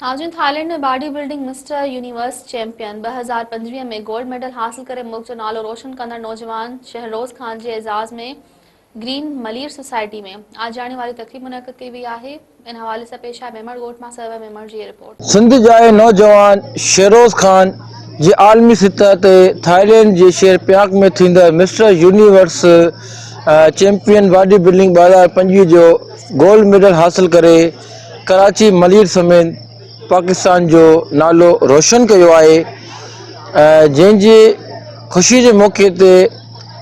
नाज़रीन, थाईलैंड में body building mister universe champion 2025 में गोल्ड मेडल हासिल करे मुल्क जो नालो रोशन कंदड़ नौजवान शहरोज खान के एजाज़ में ग्रीन मलीर सोसाइटी में आज जाने वाली तकरीब मुनक़द की हुई है। इन हवाले से पेश है मेमर गोट मां सर्वे मेमर जी रिपोर्ट। सिंध जाए नौजवान शहरोज खान जे आलमी सतह ते थाईलैंड जे शहर प्यांग में थींदड़ mister universe champion body building 2025 जो गोल्ड मेडल हासिल करे कराची मलीर समेत पाकिस्तान जो नालो रोशन किया है। जैसे खुशी के मौके ते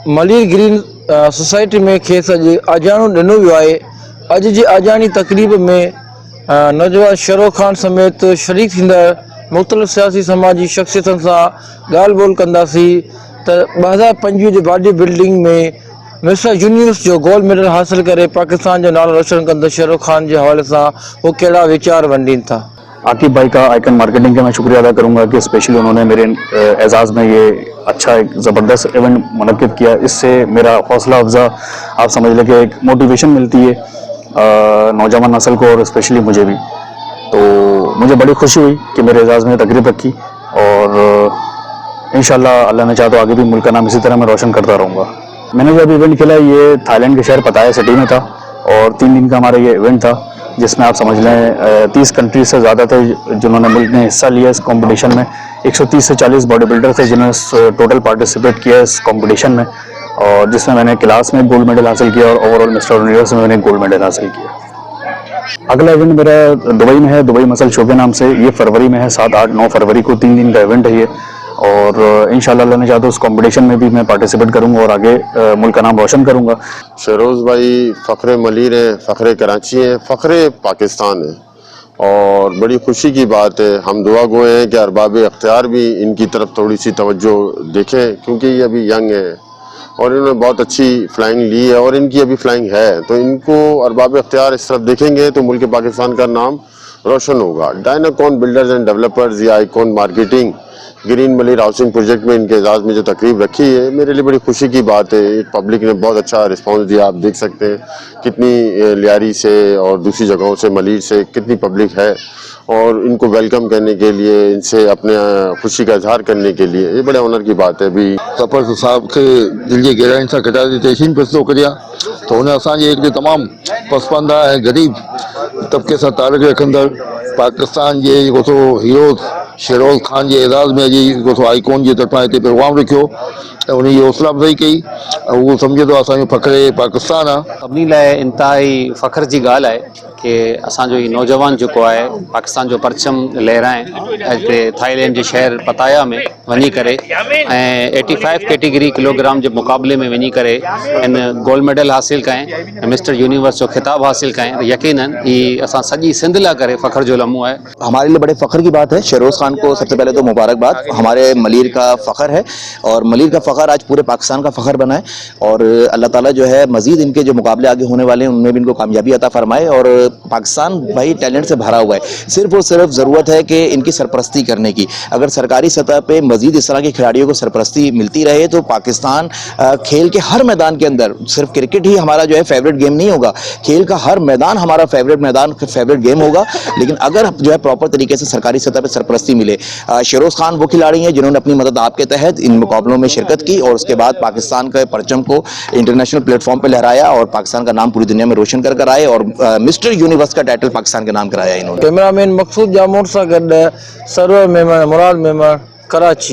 मलीर ग्रीन सोसाइटी में खेस आजानो दिनो वियो है। अज जी आजानी तकरीब में नौजवान शहरोज खान समेत शरीक थींदड़ मुख्तलिफ सियासी समाजी शख्सियतन से गाल बोल कंदासी त 2025 जो बॉडी बिल्डिंग में मिस्टर यूनिवर्स जो गोल्ड मेडल हासिल करे पाकिस्तान जो नालो रोशन कंदड़ शहरोज खान के हवाले से वो कड़ा विचार वंडीन था। आकिब भाई का आइकन मार्केटिंग का मैं शुक्रिया अदा करूंगा कि स्पेशली उन्होंने मेरे एजाज़ में ये अच्छा एक ज़बरदस्त इवेंट मुनक्किद किया। इससे मेरा हौसला अफजा आप समझ लें कि एक मोटिवेशन मिलती है नौजवान नस्ल को और स्पेशली मुझे भी। तो मुझे बड़ी खुशी हुई कि मेरे एजाज़ में तकरीब रखी और इंशाल्लाह अल्लाह ने चाहा तो आगे भी मुल्क का नाम इसी तरह मैं रोशन करता रहूँगा। मैंने जो अभी इवेंट खेला ये थाईलैंड के शहर पताया सिटी में था और 3 दिन का हमारा ये इवेंट था जिसमें आप समझ लें 30 कंट्रीज से ज़्यादा थे जिन्होंने मुल्क ने हिस्सा लिया इस कंपटीशन में। 130 से 40 बॉडी बिल्डर थे जिन्होंने टोटल पार्टिसिपेट किया इस कंपटीशन में और जिसमें मैंने क्लास में गोल्ड मेडल हासिल किया और ओवरऑल मिस्टर यूनिवर्स में मैंने गोल्ड मेडल हासिल किया। अगला इवेंट मेरा दुबई में है, दुबई मसल शो के नाम से। ये फरवरी में है, 7, 8, 9 फरवरी को 3 दिन का इवेंट है ये और इंशाल्लाह अल्लाह ने चाहा तो उस कंपटीशन में भी मैं पार्टिसिपेट करूंगा और आगे मुल्क का नाम रोशन करूंगा। शहरोज भाई फ़ख्रे मलीर हैं, फ़ख्रे कराची हैं, फ़ख्रे पाकिस्तान है और बड़ी खुशी की बात है। हम दुआ गो हैं कि अरबाब अख्तियार भी इनकी तरफ थोड़ी सी तवज्जो देखें क्योंकि ये अभी यंग है और इन्होंने बहुत अच्छी फ्लाइंग ली है और इनकी अभी फ्लाइंग है तो इनको अरबाब अख्तियार इस तरफ देखेंगे तो मुल्क पाकिस्तान का नाम रोशन होगा। डायनाकॉन बिल्डर्स एंड डेवलपर्स या icon marketing green Malir housing project में इनके एजाज़ में जो तकरीब रखी है मेरे लिए बड़ी खुशी की बात है। एक पब्लिक ने बहुत अच्छा रिस्पांस दिया। आप देख सकते हैं कितनी लियारी से और दूसरी जगहों से मलीर से कितनी पब्लिक है और इनको वेलकम करने के लिए इनसे अपने खुशी का इजहार करने के लिए ये बड़े ऑनर की बात है। भी सफ़र साहब के दिल की गहराई से कटाई तहसीन फैसलो करिया तो उन्हें असांजे हिकिड़े तमामु पसमानदा ऐं गरीब तबके सां तालुक़ रखंदड़ पाकिस्तान जे जेको सो हीरो शहरोज खान जे एजाज़ में अॼु जेको सो आइकॉन जे तरफ़ां हिते प्रोग्राम रखियो ऐं उन जी हौसला अफ़ज़ाई कई ऐं उहो सम्झे थो असांजो फ़ख्रे पाकिस्तान आहे। सभिनी लाइ इंतिहाई फ़ख्र जी ॻाल्हि आहे कि असांजो ही नौजवान जेको आहे पाकिस्तान जो परचम लहराए हिते थाईलैंड जे शहर पताया में वञी करे ऐं 85 कैटेगरी किलोग्राम जे मुक़ाबले में वञी करे इन गोल्ड मेडल हासिल करें मिस्टर यूनिवर्स जो खिताब हासिल करें। यकीनन ही असां सॼी सिंध लाइ करे फ़ख्र जो लम्हो है। हमारे लिए बड़े फ़ख्र की बात है। शहरोज खान को सबसे पहले तो मुबारकबाद। हमारे मलीर का फ़ख्र है और मलीर का फ़ख्र आज पूरे पाकिस्तान का फ़ख्र बना है और अल्लाह ताला जो है मज़ीद इनके जो मुकाबले आगे होने वाले हैं उनमें भी इनको कामयाबी अता फरमाए। और पाकिस्तान भाई टैलेंट से भरा हुआ है, सिर्फ और सिर्फ ज़रूरत है कि इनकी सरपरस्ती करने की। अगर सरकारी सतह पे मज़ीद इस तरह के खिलाड़ियों को सरपरस्ती मिलती रहे तो पाकिस्तान खेल के हर मैदान के अंदर, सिर्फ क्रिकेट ही हमारा जो है फेवरेट गेम नहीं होगा, खेल का हर मैदान हमारा फेवरेट गेम होगा। लेकिन अगर जो है प्रॉपर तरीके से सरकारी सतह पर सरपरस्ती मिले। शहरोज खान वो खिलाड़ी हैं जिन्होंने अपनी मदद आपके तहत इन मुकाबलों में शिरकत की और उसके बाद पाकिस्तान के परचम को इंटरनेशनल प्लेटफॉर्म पर लहराया और पाकिस्तान का नाम पूरी दुनिया में रोशन कर आए और मिस्टर यूनिवर्स का टाइटल पाकिस्तान के नाम कराया इन्होंने। कैमरामैन मकसूद जामोर सा गड सर्वर मेमर मुराद मेमर कराची।